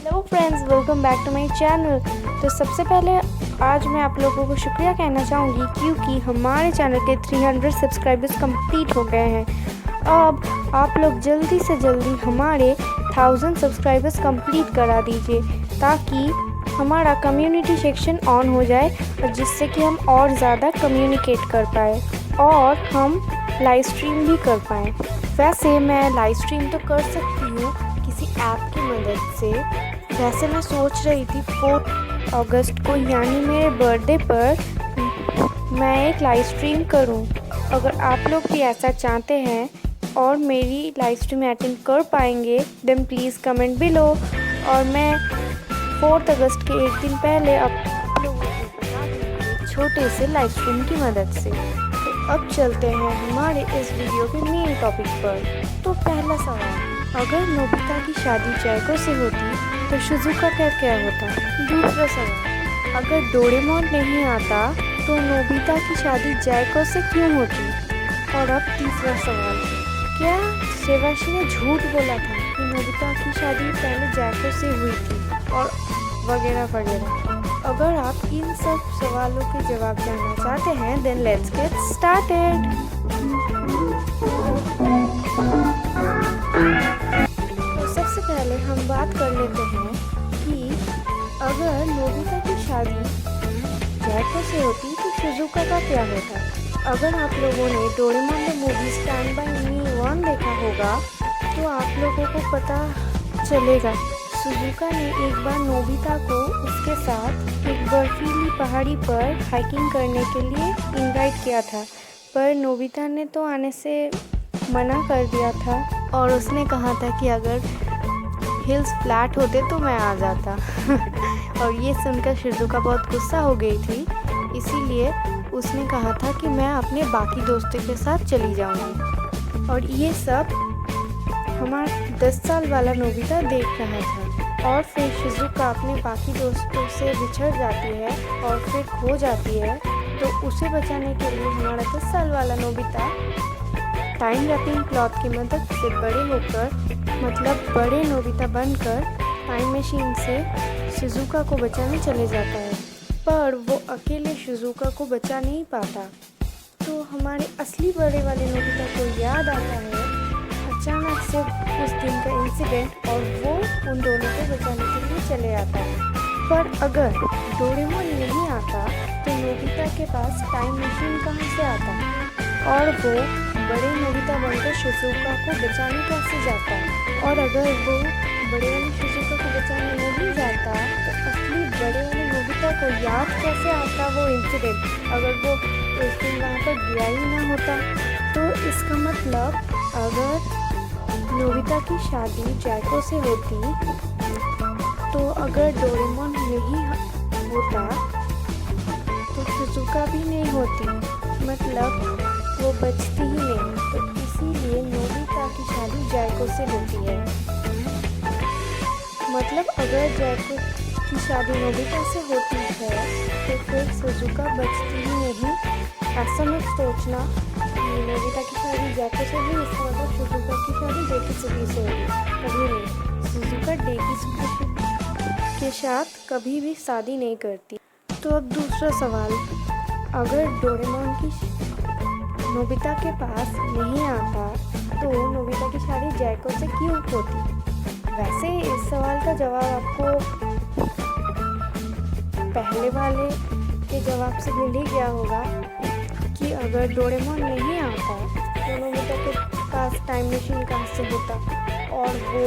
Hello friends, welcome back to my channel. तो सबसे पहले आज मैं आप लोगों को शुक्रिया कहना चाहूँगी क्योंकि हमारे चैनल के 300 सब्सक्राइबर्स कंप्लीट हो गए हैं। अब आप लोग जल्दी से जल्दी हमारे 1000 सब्सक्राइबर्स कंप्लीट करा दीजिए ताकि हमारा कम्युनिटी सेक्शन ऑन हो जाए और जिससे कि हम और ज़्यादा कम्युनिकेट कर पाए और हम लाइव स्ट्रीम भी कर पाएँ। वैसे मैं लाइव स्ट्रीम तो कर सकती हूँ किसी ऐप की मदद से। वैसे मैं सोच रही थी 4 अगस्त को यानी मेरे बर्थडे पर मैं एक लाइव स्ट्रीम करूं। अगर आप लोग भी ऐसा चाहते हैं और मेरी लाइव स्ट्रीम अटेंड कर पाएंगे देन प्लीज़ कमेंट बिलो और मैं 4 अगस्त के एक दिन पहले आप लोगों को बता दूँगी छोटे से लाइव स्ट्रीम की मदद से। तो अब चलते हैं हमारे इस वीडियो के मेन टॉपिक पर। तो पहला सवाल, अगर नोबिता की शादी जैको से होती तो शिजुका का क्या होता। दूसरा सवाल, अगर डोरेमोन नहीं आता तो नोबिता की शादी जैको से क्यों होती। और अब तीसरा सवाल, क्या शिवाशी ने झूठ बोला था कि नोबिता की शादी पहले जैको से हुई थी और वगैरह वगैरह। अगर आप इन सब सवालों के जवाब जानना चाहते हैं देन लेट्स गेट स्टार्टेड। सबसे पहले हम बात कर लेते हैं कि अगर नोबिता की शादी जैको से होती तो शिजुका का क्या होता। अगर आप लोगों ने Doraemon the movie stand by me 1 देखा होगा तो आप लोगों को पता चलेगा शिजुका ने एक बार नोबिता को उसके साथ एक बर्फीली पहाड़ी पर हाइकिंग करने के लिए इनवाइट किया था, पर नोबिता ने तो आने से मना कर दिया था और उसने कहा था कि अगर हिल्स फ्लैट होते तो मैं आ जाता और ये सुनकर शिजुका बहुत गुस्सा हो गई थी, इसीलिए उसने कहा था कि मैं अपने बाकी दोस्तों के साथ चली जाऊंगी। और ये सब हमारा 10 साल वाला नोबिता देख रहा था और फिर शिजुका अपने बाकी दोस्तों से बिछड़ जाती है और फिर खो जाती है। तो उसे बचाने के लिए हमारा 10 साल वाला नोबिता टाइम रैपिंग क्लॉथ की मदद से बड़े होकर मतलब बड़े नोबिता बनकर टाइम मशीन से शिजुका को बचाने चले जाता है, पर वो अकेले शिजुका को बचा नहीं पाता। तो हमारे असली बड़े वाले नोबिता को याद आता है अचानक से उस दिन का इंसिडेंट और वो उन दोनों को बचाने के लिए चले आता है। पर अगर डोरेमोन नहीं आता तो नोबिता के पास टाइम मशीन कहाँ से आता और वो बड़े नोबिता बनकर शिजुका को बचाने कैसे जाता। और अगर वो बड़े वाले शिजुका को बचाने नहीं जाता तो असली बड़े वाले नोबिता को याद कैसे आता वो इंसिडेंट, अगर वो उस दिन वहाँ पर गया ही ना होता। तो इसका मतलब अगर नोबिता की शादी जैको से होती तो अगर डोरेमोन नहीं होता तो शिजुका भी नहीं होती, मतलब वो बचती ही नहीं। तो इसीलिए नोबिता की शादी जैको से होती है। मतलब अगर जैको की शादी नोबिता से होती है तो फिर शिजुका बचती ही नहीं। ऐसा मत सोचना नोबिता की शादी जैको से हुई इसका मतलब शिजुका की शादी डेकिसुगी से होगी, कभी नहीं। शिजुका डेकिसुगी के साथ कभी भी शादी नहीं करती। तो अब दूसरा सवाल, अगर डोरेमोन की नोबिता के पास नहीं आता तो नोबिता की शादी जैको से क्यों होती। वैसे इस सवाल का जवाब आपको पहले वाले के जवाब से मिल ही गया होगा कि अगर डोरेमोन नहीं आता तो नोबिता के पास टाइम मशीन कहाँ से होता और वो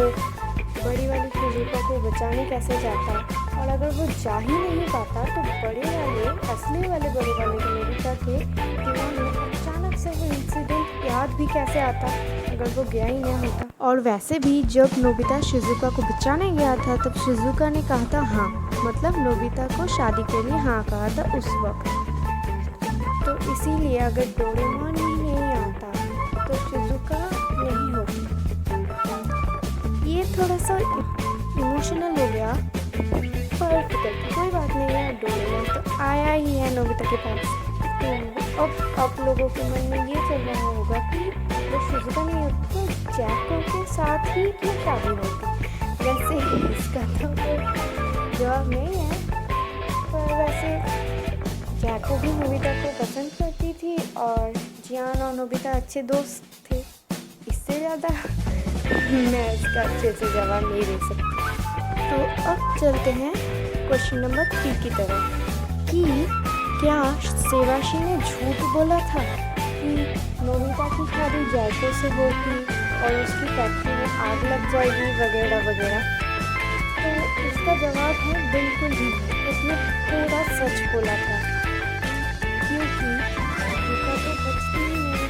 बड़ी वाली शिजुका को बचाने कैसे जाता। और अगर वो जा ही नहीं पाता तो बड़े वाले असली वाले बड़े वाले नोबिता के दिमाग में अचानक से वो इंसिडेंट याद भी कैसे आता अगर वो गया ही नहीं होता। और वैसे भी जब नोबिता शिजुका को बचाने गया था तब शिजुका ने कहा था हाँ, मतलब नोबिता को शादी के लिए हाँ कहा था उस वक्त। तो इसीलिए अगर डोरेमोन ही नहीं आता तो शिजुका नहीं होती। ये थोड़ा सा इमोशनल हो गया पर कोई बात नहीं है, डोरेमोन तो आया ही है नोबिता के पास। तो अब आप लोगों के मन में ये चल रहा होगा कि वो शिजुका नहीं होती तो जैको के साथ ही क्यों शादी होती। वैसे इसका तो कोई जवाब नहीं है, पर वैसे जैको भी नोबिता को पसंद करती थी और जियान और नोबिता अच्छे दोस्त थे। इससे ज़्यादा मैं इसका अच्छे से जवाब नहीं दे सकती। तो अब चलते हैं क्वेश्चन नंबर 3 की तरफ कि क्या सेवाशी ने झूठ बोला था कि नोबिता की शादी जैको से होगी और उसकी फैक्ट्री में आग लग जाएगी वगैरह वगैरह। तो इसका जवाब है बिल्कुल भी, उसने पूरा सच बोला था, क्योंकि झूठा तो बचती ही नहीं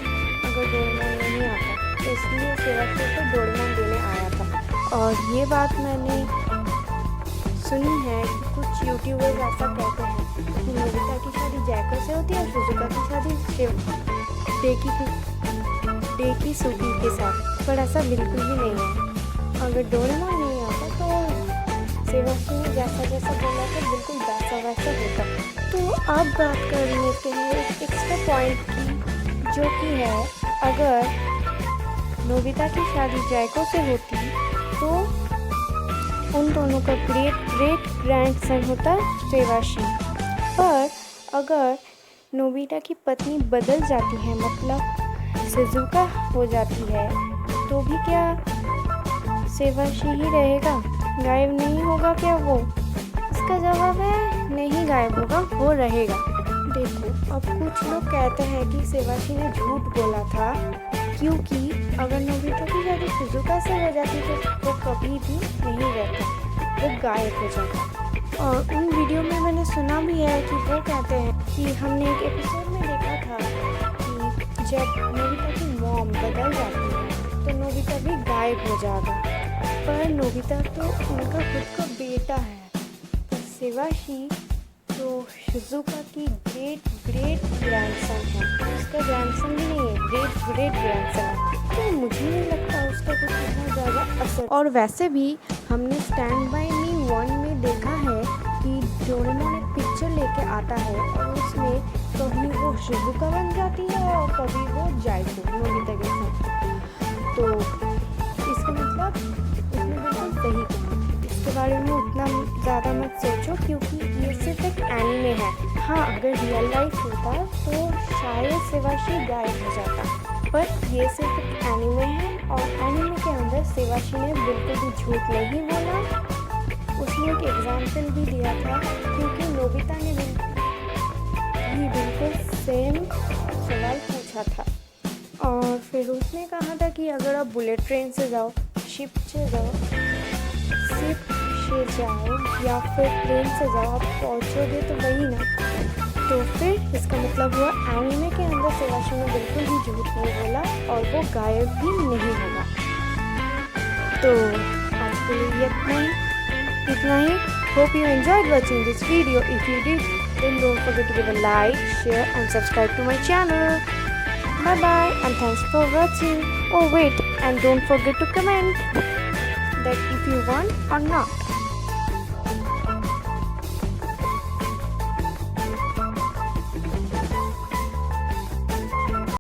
अगर डोरेमोन नहीं आता, तो इसलिए सेवाशी को डोरेमोन देने आया था। और ये बात मैंने सुनी है कि कुछ यूट्यूबर्स ऐसा कहते हैं कि नोबिता की शादी जैको से होती है और शिजुका की शादी डेकी सुगी के साथ, पर ऐसा बिल्कुल भी नहीं है। अगर डोरेमोन नहीं आता तो सेवाशी ने जैसा जैसा बोला था बिल्कुल वैसा वैसा होता। तो अब बात कर लेते हैं एक एक्स्ट्रा पॉइंट की, जो कि है अगर नोबिता की शादी जैको से होती तो उन दोनों का ग्रेट ग्रेट ग्रैंडसन होता सेवाशी। पर अगर नोबिता की पत्नी बदल जाती है, मतलब शिजुका हो जाती है, तो भी क्या सेवाशी ही रहेगा? गायब नहीं होगा क्या वो? इसका जवाब है नहीं गायब होगा, वो रहेगा। देखो, अब कुछ लोग कहते हैं कि सेवाशी ने झूठ बोला था क्योंकि अगर नोबिता की शादी शिजुका से हो जाती तो वो कभी भी नहीं रहता, वो गायब हो जाता। और उन वीडियो में मैंने सुना भी है कि वो कहते हैं कि हमने एक एपिसोड में देखा था कि जब नोबिता की मॉम बदल जाती है तो नोबिता भी गायब हो जाएगा। पर नोबिता तो उनका खुद का बेटा है, पर सेवाशी तो शिजुका की ग्रेट ग्रेट ग्रैंडसन है, उसका ग्रैंडसन भी नहीं है, ग्रेट ग्रेट ग्रैंडसन है। तो मुझे नहीं लगता उसका कुछ इतना ज़्यादा असर। और वैसे भी हमने स्टैंड बाय मी 1 में देखा है कि डोरेमोन एक पिक्चर लेके आता है और उसमें कभी वो शिजुका बन जाती है और कभी वो जैको नोबिता के साथ। तो इसका मतलब उसने बिल्कुल सही कहा। इसके बारे में उतना ज़्यादा मत सोचो क्योंकि ये सिर्फ एक एनीमे है। हाँ, अगर रियल लाइफ होता तो शायद सेवाशी गायब हो जाता, पर ये सिर्फ एक एनीमे है और एनीमे के अंदर सेवाशी ने बिल्कुल भी झूठ नहीं बोला। उसने एक एग्जाम्पल भी दिया था क्योंकि नोबिता ने भी बिल्कुल सेम सवाल पूछा था और फिर उसने कहा था कि अगर आप बुलेट ट्रेन से जाओ, शिप से जाओ या फिर प्लेन से जाओ, आप पहुँचोगे तो वही ना। तो फिर इसका मतलब हुआ एनीमे के अंदर सेवाशी ने बिल्कुल भी झूठ नहीं बोला और वो गायब भी नहीं होगा। तो आज के लिए इतना ही। Hope you enjoyed watching this video. If you did, then don't forget to give a like, share and subscribe to my channel. Bye bye and thanks for watching. Oh wait, and don't forget to comment that if you want or not.